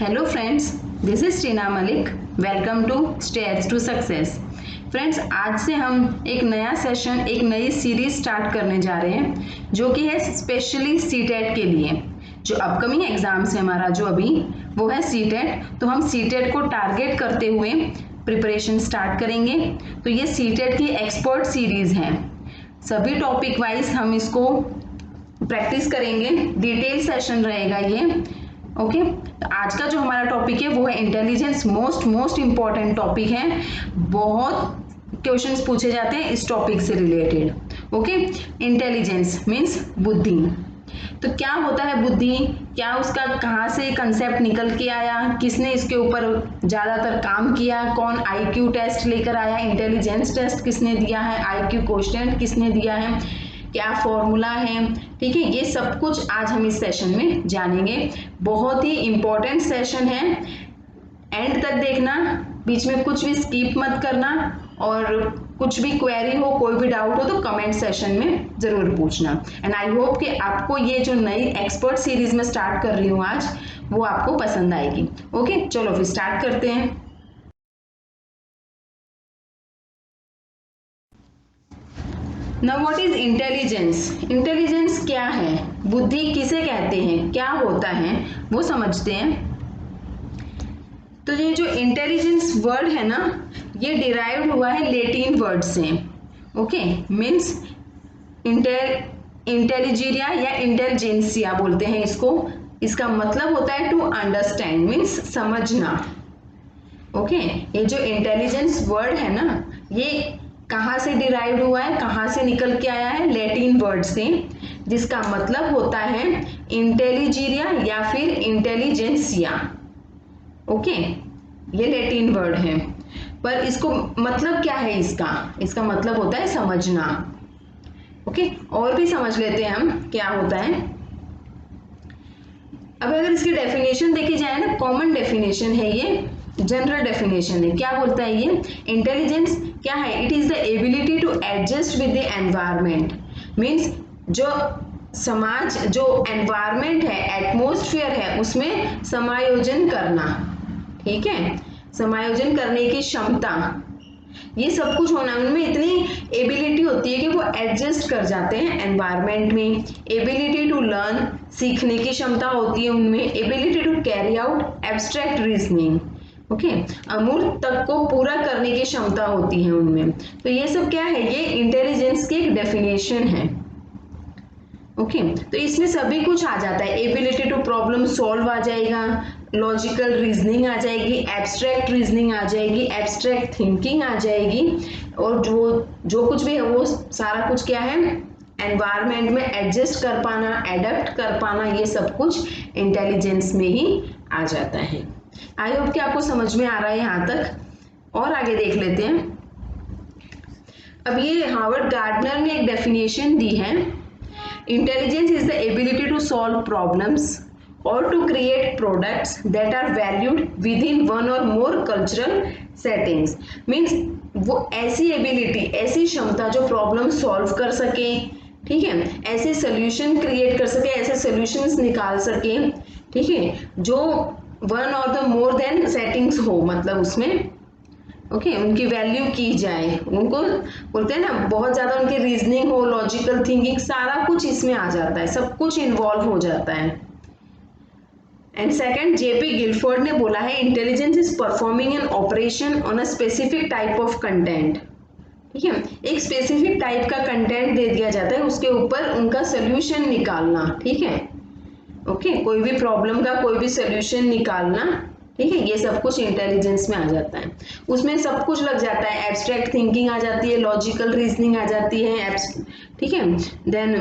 Hello friends, this is Tina Malik. Welcome to stairs to success. Friends, आज से हम एक नया सेशन, एक नई सीरीज स्टार्ट करने जा रहे हैं जो कि है स्पेशली सीटेट के लिए। जो अपकमिंग एग्जाम्स है हमारा जो अभी वो है सीटेट, तो हम सीटेट को टारगेट करते हुए प्रिपरेशन स्टार्ट करेंगे। तो ये सीटेट की एक्सपर्ट सीरीज है, सभी टॉपिक वाइज हम इसको प्रैक्टिस करेंगे, डिटेल सेशन रहेगा ये। ओके, तो आज का जो हमारा टॉपिक है वो है इंटेलिजेंस। मोस्ट इंपॉर्टेंट टॉपिक है, बहुत क्वेश्चंस पूछे जाते हैं इस टॉपिक से रिलेटेड। ओके, इंटेलिजेंस मींस बुद्धि। तो क्या होता है बुद्धि, क्या उसका कहाँ से कंसेप्ट निकल के आया, किसने इसके ऊपर ज्यादातर काम किया, कौन आईक्यू टेस्ट लेकर आया, इंटेलिजेंस टेस्ट किसने दिया है, आईक्यू क्वोशिएंट किसने दिया है, क्या फॉर्मूला है। ठीक है, ये सब कुछ आज हम इस सेशन में जानेंगे। बहुत ही इंपॉर्टेंट सेशन है, एंड तक देखना, बीच में कुछ भी स्किप मत करना, और कुछ भी क्वेरी हो, कोई भी डाउट हो तो कमेंट सेशन में जरूर पूछना। एंड आई होप कि आपको ये जो नई एक्सपर्ट सीरीज में स्टार्ट कर रही हूँ आज, वो आपको पसंद आएगी। ओके, चलो फिर स्टार्ट करते हैं। Now what is intelligence? Intelligence क्या है, बुद्धि किसे कहते हैं, क्या होता है, वो समझते हैं। तो ये जो इंटेलिजेंस वर्ड है ना, ये डिराइव्ड हुआ है लैटिन वर्ड से। ओके, मीन्स इंटेलिजीरिया या इंटेलिजेंसिया बोलते हैं इसको। इसका मतलब होता है टू अंडरस्टैंड, मीन्स समझना। ओके, ये जो इंटेलिजेंस वर्ड है ना, ये कहाँ से डिराइव हुआ है, कहाँ से निकल के आया है, लैटिन वर्ड से, जिसका मतलब होता है इंटेलिजीरिया या फिर इंटेलिजेंसिया। ओके, ये लैटिन वर्ड है, पर इसको मतलब क्या है, इसका मतलब होता है समझना। ओके, और भी समझ लेते हैं हम क्या होता है। अब अगर इसकी डेफिनेशन देखी जाए ना, कॉमन डेफिनेशन है ये, जनरल डेफिनेशन है। क्या बोलता है ये, इंटेलिजेंस क्या है, it is the ability to adjust with the environment. Means जो समाज, जो एनवायरमेंट है, एटमॉस्फेयर है, उसमें समायोजन करना। ठीक है, समायोजन करने की क्षमता, ये सब कुछ होना, उनमें इतनी एबिलिटी होती है कि वो एडजस्ट कर जाते हैं एनवायरमेंट में। एबिलिटी टू लर्न, सीखने की क्षमता होती है उनमें। Ability to carry out abstract reasoning, okay, अमूर्त तक को पूरा करने की क्षमता होती है उनमें। तो ये सब क्या है, ये इंटेलिजेंस की एक डेफिनेशन है। ओके, तो इसमें सभी कुछ आ जाता है। एबिलिटी टू प्रॉब्लम सॉल्व आ जाएगा, लॉजिकल रीजनिंग आ जाएगी, एब्स्ट्रैक्ट रीजनिंग आ जाएगी, एब्स्ट्रैक्ट थिंकिंग आ जाएगी, और जो कुछ भी है वो सारा कुछ क्या है, एनवायरमेंट में एडजस्ट कर पाना, एडेप्ट कर पाना, ये सब कुछ इंटेलिजेंस में ही आ जाता है। आई होप कि आपको समझ में आ रहा है यहाँ तक। और आगे देख लेते हैं। अब ये हार्वर्ड गार्डनर ने एक डेफिनेशन दी है, intelligence is the ability to solve problems और to create products that are valued within one और मोर कल्चरल सेटिंग्स। मीन्स वो ऐसी एबिलिटी, ऐसी क्षमता जो प्रॉब्लम सॉल्व कर सके, ठीक है, ऐसे सोल्यूशन क्रिएट कर सके, ऐसे सोल्यूशंस निकाल सके, ठीक है, जो वन और द मोर देन सेटिंग्स हो, मतलब उसमें ओके उनकी वैल्यू की जाए। उनको बोलते हैं ना, बहुत ज्यादा उनकी रीजनिंग हो, लॉजिकल थिंकिंग, सारा कुछ इसमें आ जाता है, सब कुछ इन्वॉल्व हो जाता है। एंड सेकंड, जेपी गिलफोर्ड ने बोला है, intelligence is performing an operation on a specific type of content. ठीक है, एक स्पेसिफिक टाइप का कंटेंट दे दिया जाता है, उसके ऊपर उनका सोल्यूशन निकालना। ठीक है, ओके, कोई भी प्रॉब्लम का कोई भी सोल्यूशन निकालना, ठीक है, ये सब कुछ इंटेलिजेंस में आ जाता है। उसमें सब कुछ लग जाता है, एब्स्ट्रैक्ट थिंकिंग आ जाती है, लॉजिकल रीजनिंग आ जाती है, ठीक है, देन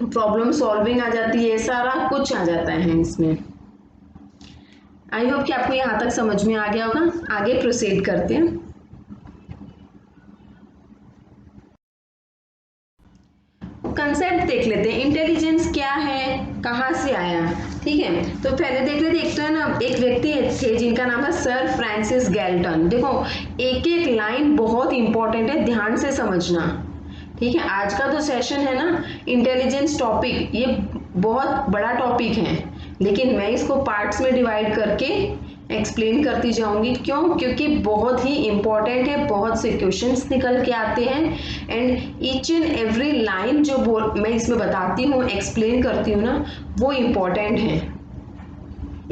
प्रॉब्लम सॉल्विंग आ जाती है, सारा कुछ आ जाता है इसमें। आई होप कि आपको यहाँ तक समझ में आ गया होगा। आगे प्रोसीड करते हैं। कंसेप्ट देख लेते हैं, इंटेलिजेंस क्या है, कहाँ से आया। ठीक है, तो पहले देख लेते, एक तो है ना, एक व्यक्ति थे जिनका नाम था सर फ्रांसिस गैल्टन। देखो, एक एक लाइन बहुत इंपॉर्टेंट है, ध्यान से समझना। ठीक है, आज का जो सेशन है ना, इंटेलिजेंस टॉपिक, ये बहुत बड़ा टॉपिक है। लेकिन मैं इसको पार्ट्स में डिवाइड करके एक्सप्लेन करती जाऊंगी। क्यों? क्योंकि बहुत ही इंपॉर्टेंट है, बहुत से क्वेश्चंस निकल के आते हैं and each and every line जो मैं इसमें बताती हूँ, एक्सप्लेन करती हूँ ना, वो इम्पॉर्टेंट है।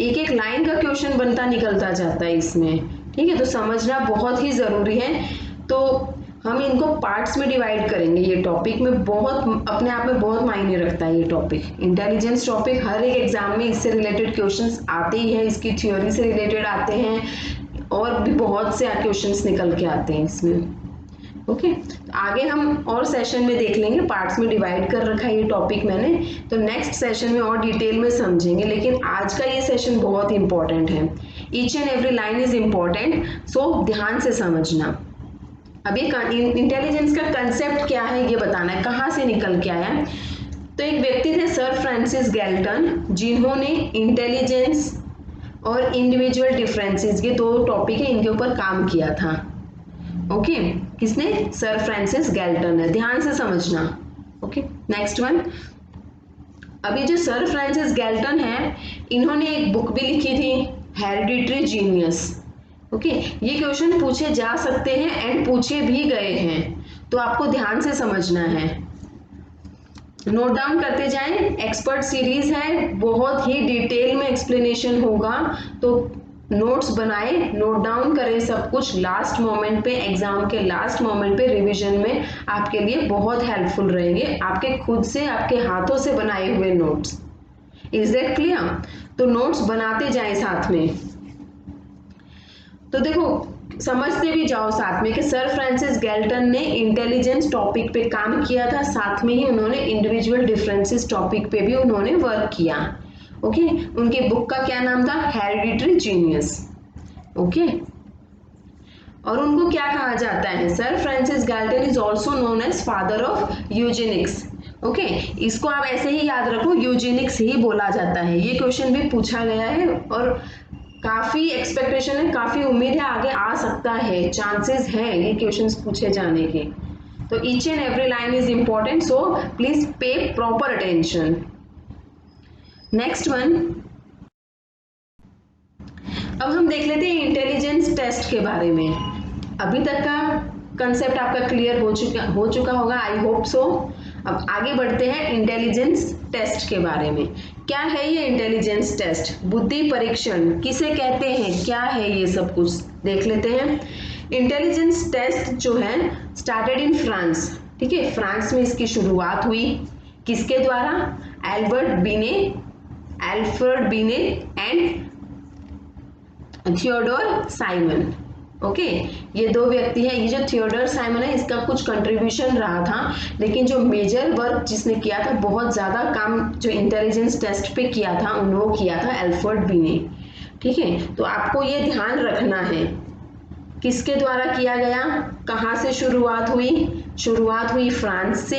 एक एक लाइन का क्वेश्चन बनता निकलता जाता है इसमें, ठीक है, तो समझना बहुत ही जरूरी है। तो हम इनको पार्ट्स में डिवाइड करेंगे। ये टॉपिक में बहुत अपने आप में बहुत मायने रखता है ये टॉपिक, इंटेलिजेंस टॉपिक। हर एक एग्जाम में इससे रिलेटेड क्वेश्चंस आते ही हैं, इसकी थ्योरी से रिलेटेड आते हैं और भी बहुत से क्वेश्चंस निकल के आते हैं इसमें। ओके, तो आगे हम और सेशन में देख लेंगे, पार्ट्स में डिवाइड कर रखा है ये टॉपिक मैंने, तो नेक्स्ट सेशन में और डिटेल में समझेंगे। लेकिन आज का ये सेशन बहुत इंपॉर्टेंट है, each and every line is important, so ध्यान से समझना। अब ये इंटेलिजेंस का कंसेप्ट क्या है ये बताना है, कहाँ से निकल के आया। तो एक व्यक्ति थे सर फ्रांसिस गैल्टन, जिन्होंने इंटेलिजेंस और इंडिविजुअल डिफरेंसेस, ये दो टॉपिक है, इनके ऊपर काम किया था। ओके, किसने? सर फ्रांसिस गैल्टन है, ध्यान से समझना। Okay, next one. अभी जो सर फ्रांसिस गैल्टन है, इन्होंने एक बुक भी लिखी थी, हेरिडिटरी जीनियस। ओके, ये क्वेश्चन पूछे जा सकते हैं एंड पूछे भी गए हैं, तो आपको ध्यान से समझना है, नोट डाउन करते जाएं। एक्सपर्ट सीरीज है, बहुत ही डिटेल में एक्सप्लेनेशन होगा, तो नोट्स बनाए, नोट डाउन करें सब कुछ। लास्ट मोमेंट पे, एग्जाम के लास्ट मोमेंट पे रिवीजन में आपके लिए बहुत हेल्पफुल रहेंगे, आपके खुद से, आपके हाथों से बनाए हुए नोट्स। Is that clear? तो नोट्स बनाते जाएं साथ में। तो देखो, समझते भी जाओ साथ में कि सर फ्रांसिस गैल्टन ने इंटेलिजेंस टॉपिक पे काम किया था, साथ में ही उन्होंने इंडिविजुअल डिफरेंसेस टॉपिक पे भी उन्होंने वर्क किया। ओके, उनकी बुक का क्या नाम था? Hereditary genius. ओके, और उनको क्या कहा जाता है? Sir Francis Galton is also known as father of eugenics. Okay, इसको आप ऐसे ही याद रखो, यूजेनिक्स ही बोला जाता है। ये क्वेश्चन भी पूछा गया है और काफी एक्सपेक्टेशन है, काफी उम्मीद है आगे आ सकता है, चांसेस हैं ये क्वेश्चंस पूछे जाने के। तो each and every line is important, so please pay proper attention. Next one, अब हम देख लेते हैं इंटेलिजेंस टेस्ट के बारे में। अभी तक का कंसेप्ट आपका क्लियर हो चुका होगा, आई होप सो। अब आगे बढ़ते हैं इंटेलिजेंस टेस्ट के बारे में। क्या है ये इंटेलिजेंस टेस्ट? बुद्धि परीक्षण किसे कहते हैं, क्या है ये सब कुछ देख लेते हैं। इंटेलिजेंस टेस्ट जो है स्टार्टेड इन फ्रांस, ठीक है, फ्रांस में इसकी शुरुआत हुई। किसके द्वारा? अल्फ्रेड बिने एंड थियोडोर साइमन। ओके, ये दो व्यक्ति हैं। ये जो थियोडोर साइमन है, इसका कुछ कंट्रीब्यूशन रहा था, लेकिन जो मेजर वर्क जिसने किया था, बहुत ज्यादा काम जो इंटेलिजेंस टेस्ट पे किया था, उन्होंने किया था अल्फ्रेड बिने। ठीक है, तो आपको ये ध्यान रखना है किसके द्वारा किया गया, कहाँ से शुरुआत हुई। शुरुआत हुई फ्रांस से,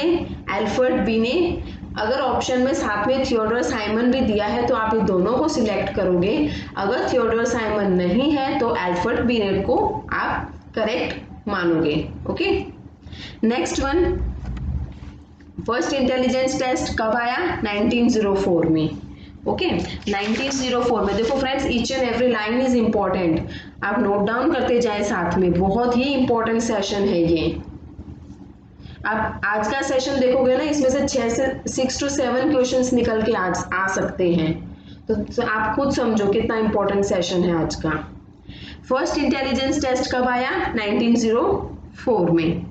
अल्फ्रेड बिने। अगर ऑप्शन में साथ में थियोडोर साइमन भी दिया है तो आप इन दोनों को सिलेक्ट करोगे। अगर थियोडोर साइमन नहीं है तो अल्फ्रेड बिने को आप करेक्ट मानोगे। Okay, next one, first intelligence test कब आया? 1904 में। ओके, 1904 में। देखो friends, each and every line is important, आप नोट डाउन करते जाए साथ में, बहुत ही इंपॉर्टेंट सेशन है ये। आप आज का सेशन देखोगे ना, इसमें से 6 to 7 क्वेश्चंस निकल के आ सकते हैं, तो आप खुद समझो कितना इंपॉर्टेंट सेशन है आज का। फर्स्ट इंटेलिजेंस टेस्ट कब आया? 1904 में।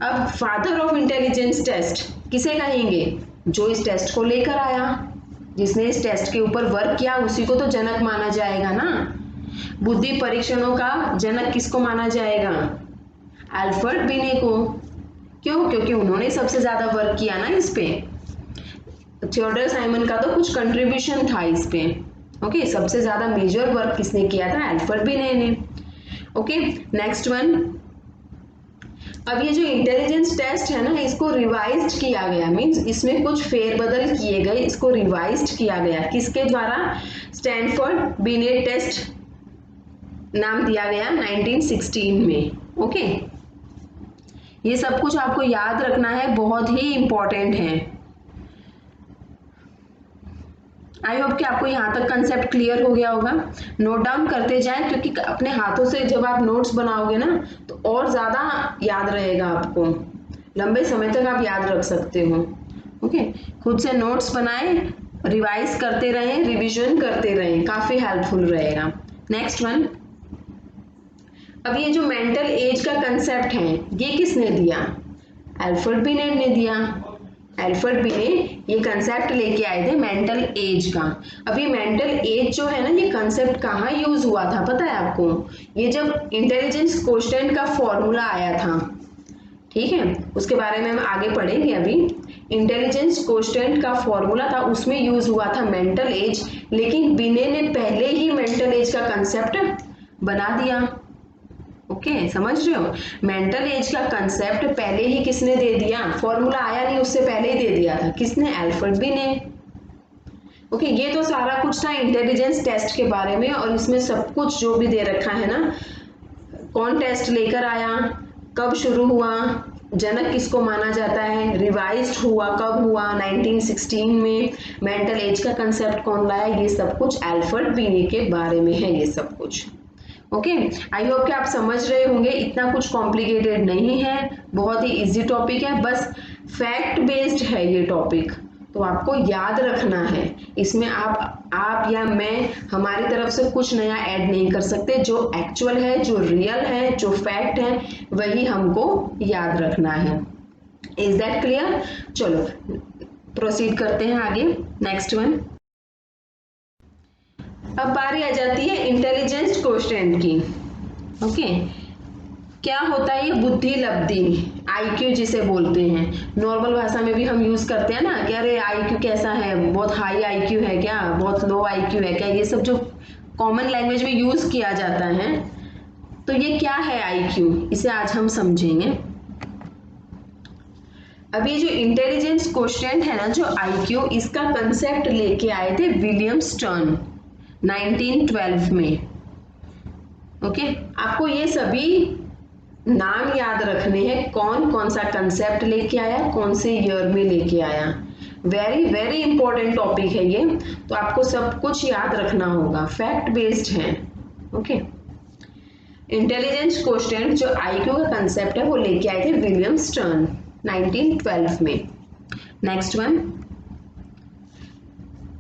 अब फादर ऑफ इंटेलिजेंस टेस्ट किसे कहेंगे? जो इस टेस्ट को लेकर आया, जिसने इस टेस्ट के ऊपर वर्क किया, उसी को तो जनक माना जाएगा ना। बुद्धि परीक्षणों का जनक किसको माना जाएगा? अल्फ्रेड बिने को। क्यों? क्योंकि उन्होंने सबसे ज्यादा वर्क किया ना इस पे। थियोडोर साइमन का तो कुछ कंट्रीब्यूशन था इस पे। ओके, सबसे ज्यादा मेजर वर्क किसने किया था? अल्फ्रेड बिने ने। Okay, next one. अब ये जो इंटेलिजेंस टेस्ट है ना, इसको रिवाइज्ड किया गया, मींस इसमें कुछ फेरबदल किए गए, इसको रिवाइज्ड किया गया। किसके द्वारा? स्टैनफोर्ड बिने टेस्ट नाम दिया गया 1916 में। ओके, ये सब कुछ आपको याद रखना है, बहुत ही इंपॉर्टेंट है। आई होप कि आपको यहाँ तक कंसेप्ट क्लियर हो गया होगा। नोट डाउन करते जाएं, क्योंकि अपने हाथों से जब आप नोट्स बनाओगे ना तो और ज़्यादा याद रहेगा आपको, लंबे समय तक आप याद रख सकते हो। ओके, खुद से नोट्स बनाएं, रिवाइज करते रहें, रिवीजन करते रहें, काफ़ी हेल्पफुल रहेगा। नेक्स्ट वन, अब ये जो मेंटल एज का कंसेप्ट है ये किसने दिया? अल्फ्रेड बिनेट ने दिया। अल्फ्रेड बिनेट ये कंसेप्ट लेके आए थे मेंटल एज का। अब ये मेंटल एज जो है ना, ये कंसेप्ट कहाँ यूज हुआ था पता है आपको? ये जब इंटेलिजेंस क्वोटिएंट का फॉर्मूला आया था, ठीक है, उसके बारे में हम आगे पढ़ेंगे अभी। इंटेलिजेंस क्वोटिएंट का फॉर्मूला था, उसमें यूज हुआ था मेंटल एज, लेकिन बिने ने पहले ही मेंटल एज का कंसेप्ट बना दिया। ओके, समझ रहे हो? मेंटल एज का कंसेप्ट पहले ही किसने दे दिया? फॉर्मूला आया नहीं उससे पहले ही दे दिया था। किसने? अल्फ्रेड बिने। ओके, ये तो सारा कुछ था इंटेलिजेंस टेस्ट के बारे में, और इसमें सब कुछ जो भी दे रखा है ना, कौन टेस्ट लेकर आया, कब शुरू हुआ, जनक किसको माना जाता है, रिवाइज्ड हुआ कब हुआ, 1916 में, मेंटल एज का कंसेप्ट कौन लाया, ये सब कुछ अल्फ्रेड बिने के बारे में है ये सब कुछ। ओके, आई होप कि आप समझ रहे होंगे, इतना कुछ कॉम्प्लिकेटेड नहीं है, बहुत ही इजी टॉपिक है, बस फैक्ट बेस्ड है ये टॉपिक, तो आपको याद रखना है। इसमें आप या मैं हमारी तरफ से कुछ नया ऐड नहीं कर सकते, जो एक्चुअल है, जो रियल है, जो फैक्ट है, वही हमको याद रखना है। Is that clear? चलो प्रोसीड करते हैं आगे। नेक्स्ट वन, अब बारी आ जाती है इंटेलिजेंस क्वोटिएंट की। ओके, क्या होता है ये? बुद्धि लब्धि, आईक्यू जिसे बोलते हैं। नॉर्मल भाषा में भी हम यूज करते हैं ना कि अरे आईक्यू कैसा है, बहुत हाई आईक्यू है क्या, बहुत लो आईक्यू है क्या, ये सब जो कॉमन लैंग्वेज में यूज किया जाता है। तो ये क्या है आईक्यू, इसे आज हम समझेंगे। अब ये जो इंटेलिजेंस क्वोटिएंट है ना, जो आईक्यू, इसका कंसेप्ट लेके आए थे विलियम स्टर्न 1912 में। ओके, आपको ये सभी नाम याद रखने हैं, कौन कौन सा कंसेप्ट लेके आया, कौन से ईयर में लेके आया। वेरी वेरी इंपॉर्टेंट टॉपिक है ये, तो आपको सब कुछ याद रखना होगा, फैक्ट बेस्ड है। ओके, इंटेलिजेंस क्वोटिएंट जो आईक्यू का कंसेप्ट है वो लेके आए थे विलियम स्टर्न 1912 में। नेक्स्ट वन,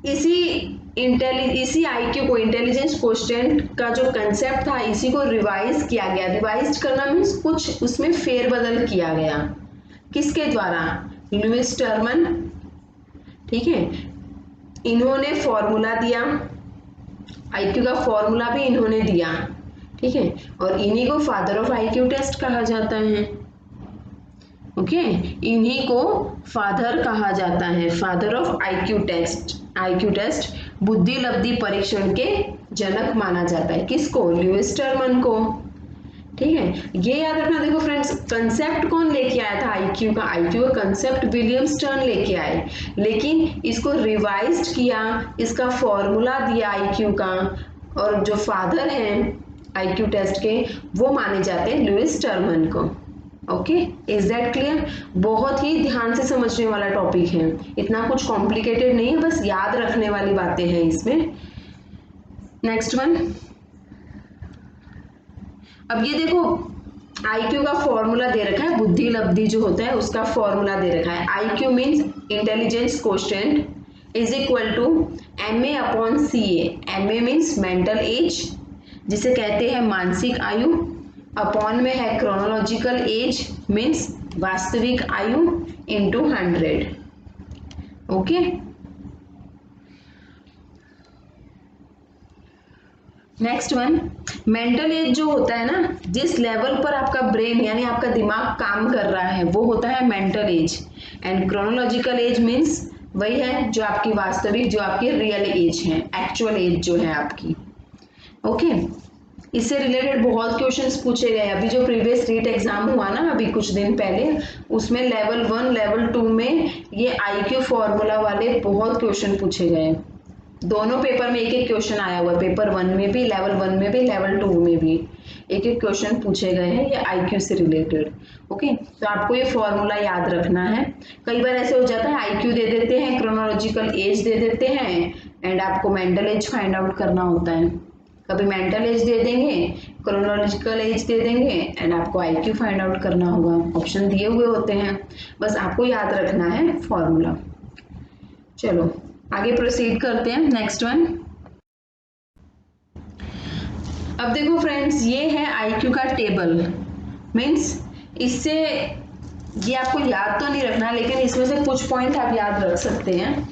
इसी आईक्यू को, इंटेलिजेंस क्वोटिएंट का जो कंसेप्ट था, इसी को रिवाइज किया गया। रिवाइज करना मीन्स कुछ उसमें फेरबदल किया गया। किसके द्वारा? लुईस टर्मन, ठीक है, इन्होंने फॉर्मूला दिया, आईक्यू का फॉर्मूला भी इन्होंने दिया, ठीक है, और इन्हीं को फादर ऑफ आईक्यू टेस्ट कहा जाता है। ओके, इन्हीं को फादर कहा जाता है, father of IQ test. IQ test, बुद्धि लब्धि परीक्षण के जनक माना जाता है। किसको? लुईस टर्मन को। ठीक है, ये याद रखना। देखो फ्रेंड्स, कंसेप्ट कौन लेके आया था आईक्यू का? आईक्यू का कंसेप्ट विलियम स्टर्न लेके आए, लेकिन इसको रिवाइज्ड किया, इसका फॉर्मूला दिया आईक्यू का, और जो फादर हैं आईक्यू टेस्ट के वो माने जाते हैं लुईस टर्मन को। Okay, is that clear? बहुत ही ध्यान से समझने वाला टॉपिक है, इतना कुछ कॉम्प्लिकेटेड नहीं है, बस याद रखने वाली बातें हैं इसमें। नेक्स्ट वन, अब ये देखो आईक्यू का फॉर्मूला दे रखा है, बुद्धि लब्धि जो होता है उसका फॉर्मूला दे रखा है। IQ means intelligence quotient is equal to MA upon CA। MA means mental age, जिसे कहते हैं मानसिक आयु, अपॉन में है क्रोनोलॉजिकल एज मीन्स वास्तविक आयु, into 100। Okay, next one, mental as जो होता है ना, जिस लेवल पर आपका ब्रेन यानी आपका दिमाग काम कर रहा है वो होता है mental as, and chronological age means वही है जो आपकी वास्तविक, जो आपकी रियल एज है, एक्चुअल एज जो है आपकी। ओके, इससे रिलेटेड बहुत क्वेश्चंस पूछे गए। अभी जो प्रीवियस रीट एग्जाम हुआ ना अभी कुछ दिन पहले, उसमें लेवल 1 लेवल 2 में ये आईक्यू फॉर्मूला वाले बहुत क्वेश्चन पूछे गए। दोनों पेपर में एक एक क्वेश्चन आया हुआ है, पेपर 1 में भी, लेवल 1 में भी, लेवल 2 में भी एक एक क्वेश्चन पूछे गए हैं ये आईक्यू से रिलेटेड। ओके, तो आपको ये फॉर्मूला याद रखना है। कई बार ऐसे हो जाता है आईक्यू दे देते हैं, क्रोनोलॉजिकल एज दे देते हैं, एंड आपको मेंटल एज फाइंड आउट करना होता है। कभी मेंटल एज दे देंगे, क्रोनोलॉजिकल एज दे देंगे एंड आपको आईक्यू फाइंड आउट करना होगा। ऑप्शन दिए हुए होते हैं, बस आपको याद रखना है फॉर्मूला। चलो आगे प्रोसीड करते हैं, नेक्स्ट वन। अब देखो फ्रेंड्स, ये है आईक्यू का टेबल। मीन्स इससे ये आपको याद तो नहीं रखना, लेकिन इसमें से कुछ पॉइंट आप याद रख सकते हैं।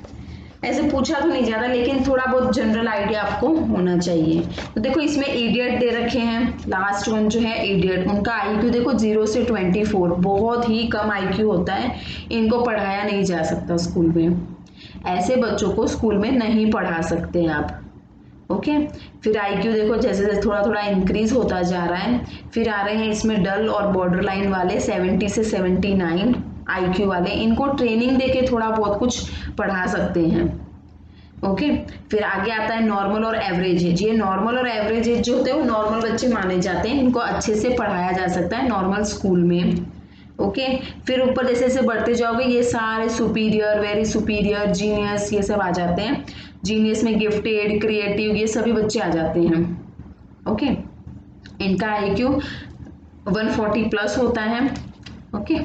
ऐसे पूछा तो नहीं जाता, लेकिन थोड़ा बहुत जनरल आइडिया आपको होना चाहिए। तो देखो इसमें इडियट दे रखे हैं, लास्ट वन जो है इडियट, उनका आईक्यू देखो 0 से 24, बहुत ही कम आईक्यू होता है, इनको पढ़ाया नहीं जा सकता स्कूल में। ऐसे बच्चों को स्कूल में नहीं पढ़ा सकते आप। ओके फिर आईक्यू देखो जैसे जैसे थोड़ा थोड़ा इंक्रीज होता जा रहा है। फिर आ रहे हैं इसमें डल और बॉर्डर लाइन वाले 70 से 79 आईक्यू वाले, इनको ट्रेनिंग देके थोड़ा बहुत कुछ पढ़ा सकते हैं। ओके फिर आगे आता है नॉर्मल और एवरेज एज। ये नॉर्मल और एवरेज एज जो होते हैं वो नॉर्मल बच्चे माने जाते हैं, इनको अच्छे से पढ़ाया जा सकता है नॉर्मल स्कूल में। ओके फिर ऊपर जैसे जैसे बढ़ते जाओगे ये सारे सुपीरियर, वेरी सुपीरियर, जीनियस, ये सब आ जाते हैं। जीनियस में गिफ्टेड, क्रिएटिव, ये सभी बच्चे आ जाते हैं। ओके इनका आईक्यू 140 प्लस होता है। ओके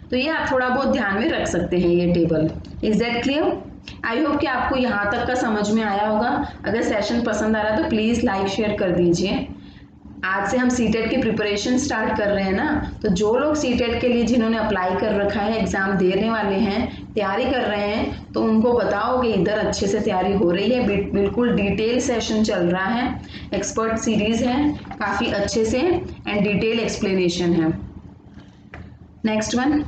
तो ये आप थोड़ा बहुत ध्यान में रख सकते हैं ये table. Is that clear? I hope कि आपको यहाँ तक का समझ में आया होगा। अगर सेशन पसंद आ रहा है तो प्लीज लाइक शेयर कर दीजिए। आज से हम सीटेट की प्रिपरेशन स्टार्ट कर रहे हैं ना, तो जो लोग सीटेट के लिए जिन्होंने अप्लाई कर रखा है, एग्जाम देने वाले हैं, तैयारी कर रहे हैं, तो उनको बताओ कि इधर अच्छे से तैयारी हो रही है। बिल्कुल डिटेल सेशन चल रहा है, एक्सपर्ट सीरीज है, काफी अच्छे से एंड डिटेल एक्सप्लेनेशन है। नेक्स्ट वन,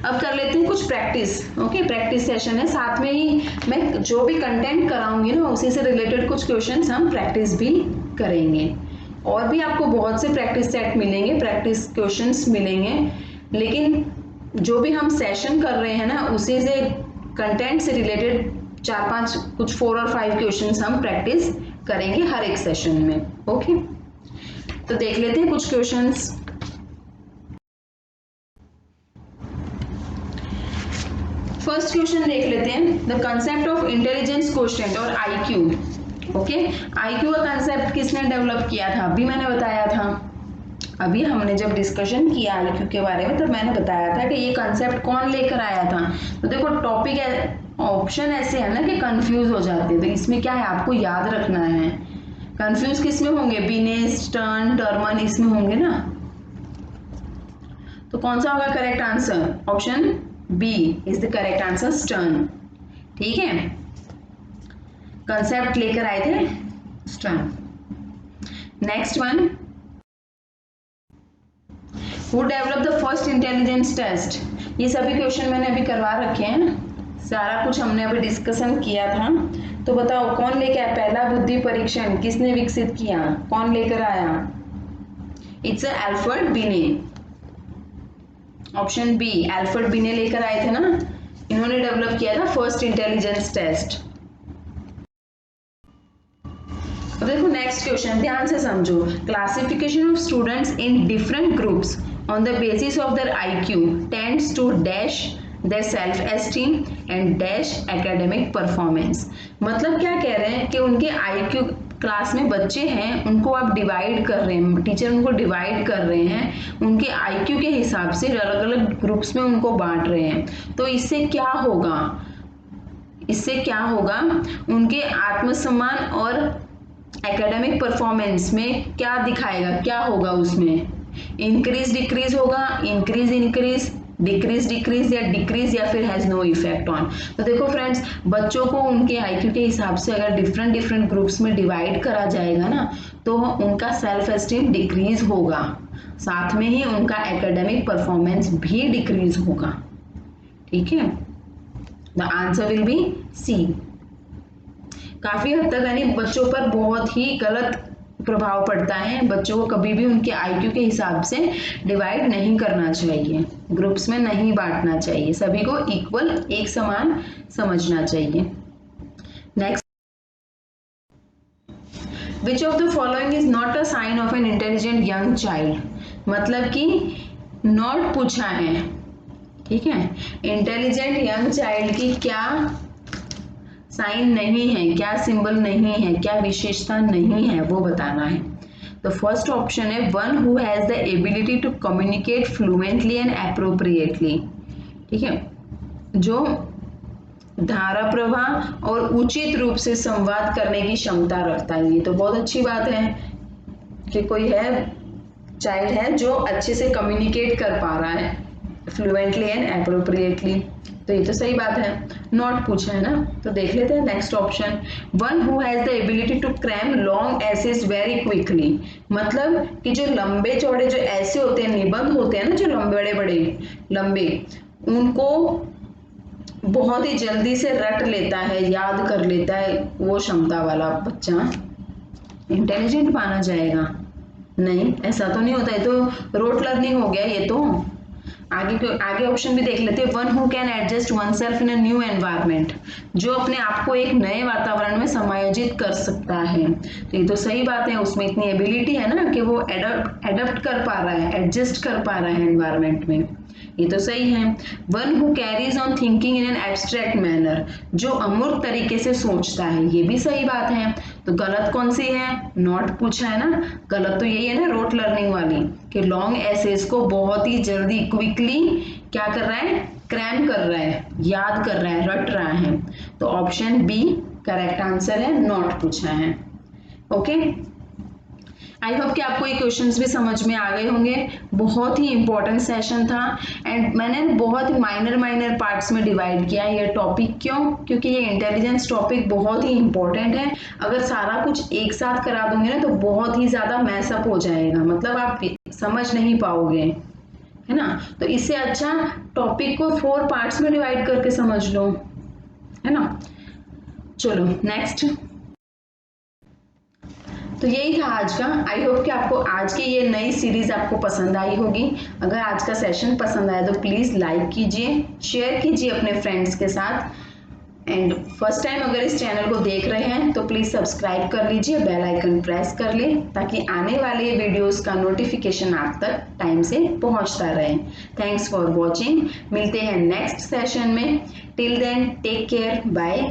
अब कर लेते हैं कुछ प्रैक्टिस। ओके प्रैक्टिस सेशन है, साथ में ही मैं जो भी कंटेंट कराऊंगी ना उसी से रिलेटेड कुछ क्वेश्चंस हम प्रैक्टिस भी करेंगे। और भी आपको बहुत से प्रैक्टिस सेट मिलेंगे, प्रैक्टिस क्वेश्चंस मिलेंगे, लेकिन जो भी हम सेशन कर रहे हैं ना उसी से कंटेंट से रिलेटेड 4-5 कुछ 4 और 5 क्वेश्चंस हम प्रैक्टिस करेंगे हर एक सेशन में। ओके तो देख लेते हैं कुछ क्वेश्चंस। फर्स्ट क्वेश्चन देख लेते हैं, the concept of intelligence quotient और आईक्यू। ओके आईक्यू का कंसेप्ट किसने डेवलप किया था? अभी मैंने बताया था, अभी हमने जब डिस्कशन किया आईक्यू के बारे में तब मैंने बताया था कि ये कंसेप्ट कौन लेकर आया था। तो देखो टॉपिक ऑप्शन ऐसे है ना कि कंफ्यूज हो जाते हैं, तो इसमें क्या है आपको याद रखना है। कंफ्यूज किस में होंगे? बिने, स्टर्न, टर्मन, इसमें होंगे ना। तो कौन सा होगा correct answer? Option B is the correct answer, Stern. ठीक है कंसेप्ट लेकर आए थे Stern. Next one, who develop the first intelligence test. ये सभी क्वेश्चन मैंने अभी करवा रखे हैं, सारा कुछ हमने अभी डिस्कशन किया था। तो बताओ कौन लेकर आया? पहला बुद्धि परीक्षण किसने विकसित किया, कौन लेकर आया? इट्स अल्फ्रेड बिने। ऑप्शन बी अल्फ्रेड बिने लेकर आए थे ना, इन्होंने डेवलप किया था फर्स्ट इंटेलिजेंस टेस्ट। अब देखो नेक्स्ट क्वेश्चन ध्यान से समझो, classification of students in different groups on the basis of their IQ tends to dash their self esteem and dash academic performance. मतलब क्या कह रहे हैं कि उनके आईक्यू, क्लास में बच्चे हैं उनको आप डिवाइड कर रहे हैं, टीचर उनको डिवाइड कर रहे हैं, उनके आईक्यू के हिसाब से अलग अलग ग्रुप्स में उनको बांट रहे हैं। तो इससे क्या होगा? इससे क्या होगा? उनके आत्मसम्मान और एकेडमिक परफॉर्मेंस में क्या दिखाएगा, क्या होगा उसमें? इंक्रीज डिक्रीज होगा, इंक्रीज इंक्रीज, डिक्रीज डिक्रीज, या डिक्रीज, या फिर हैज नो इफेक्ट ऑन। तो देखो फ्रेंड्स, बच्चों को उनके आईक्यू के हिसाब से अगर डिफरेंट डिफरेंट ग्रुप्स में डिवाइड करा जाएगा ना तो उनका सेल्फ एस्टीम डिक्रीज होगा, साथ में ही उनका एकेडमिक परफॉर्मेंस भी डिक्रीज होगा। ठीक है the answer will be C. काफी हद तक यानी बच्चों पर बहुत ही गलत प्रभाव पड़ता है, बच्चों को कभी भी उनके आईक्यू के हिसाब से डिवाइड नहीं करना चाहिए, ग्रुप्स में नहीं बांटना चाहिए, सभी को इक्वल एक समान समझना चाहिए। Next, which of the following is not a sign of an intelligent young child. मतलब कि नॉट पूछा है ठीक है। इंटेलिजेंट यंग चाइल्ड की क्या साइन नहीं है, क्या सिंबल नहीं है, क्या विशेषता नहीं है, वो बताना है। तो फर्स्ट ऑप्शन है one who has the ability to communicate fluently and appropriately. ठीक है, जो धारा प्रवाह और उचित रूप से संवाद करने की क्षमता रखता है। ये तो बहुत अच्छी बात है कि कोई है, चाइल्ड है जो अच्छे से कम्युनिकेट कर पा रहा है फ्लुएंटली एंड एप्रोप्रिएटली, तो ये तो सही बात है। नॉट पूछा है ना, तो देख लेते हैं next option, one who has the ability to cram long essays very quickly. मतलब कि जो लंबे चौड़े जो ऐसे होते हैं, निबंध होते हैं ना, जो लंबे बड़े लंबे, उनको बहुत ही जल्दी से रट लेता है, याद कर लेता है, वो क्षमता वाला बच्चा इंटेलिजेंट माना जाएगा? नहीं, ऐसा तो नहीं होता है, तो रोट लर्निंग हो गया ये तो। आगे ऑप्शन भी देख लेते हैं, one who can adjust one self in a new environment, जो अपने आप को एक नए वातावरण में समायोजित कर सकता है। तो ये तो सही बात है, उसमें इतनी एबिलिटी है ना कि वो एडप्ट कर पा रहा है, एडजस्ट कर पा रहा है एनवायरमेंट में, ये तो सही है। One who carries on thinking in an abstract manner, जो अमूर्त तरीके से सोचता है, ये भी सही बात है। तो गलत कौन सी है? नॉट पूछा है ना, गलत तो यही है ना रोट लर्निंग वाली, कि लॉन्ग एसेज को बहुत ही जल्दी क्विकली क्या कर रहा है, क्रैम कर रहा है, याद कर रहा है, रट रहा है। तो ऑप्शन बी करेक्ट आंसर है, नॉट पूछा है। ओके, आई होप कि आपको ये क्वेश्चंस भी समझ में आ गए होंगे। बहुत ही इंपॉर्टेंट सेशन था एंड मैंने बहुत माइनर पार्ट्स में डिवाइड किया ये टॉपिक। क्यों? क्योंकि ये इंटेलिजेंस टॉपिक बहुत ही इंपॉर्टेंट है। अगर सारा कुछ एक साथ करा दूंगे ना तो बहुत ही ज्यादा मैसअप हो जाएगा, मतलब आप समझ नहीं पाओगे, है ना। तो इससे अच्छा टॉपिक को 4 पार्ट्स में डिवाइड करके समझ लो, है ना। चलो नेक्स्ट, तो यही था आज का। आई होप कि आपको आज की ये नई सीरीज आपको पसंद आई होगी। अगर आज का सेशन पसंद आया तो प्लीज लाइक कीजिए, शेयर कीजिए अपने फ्रेंड्स के साथ एंड फर्स्ट टाइम अगर इस चैनल को देख रहे हैं तो प्लीज सब्सक्राइब कर लीजिए, बेल आइकन प्रेस कर ले ताकि आने वाले वीडियोस का नोटिफिकेशन आप तक टाइम से पहुंचता रहे। थैंक्स फॉर वॉचिंग, मिलते हैं नेक्स्ट सेशन में। Till then take care, bye.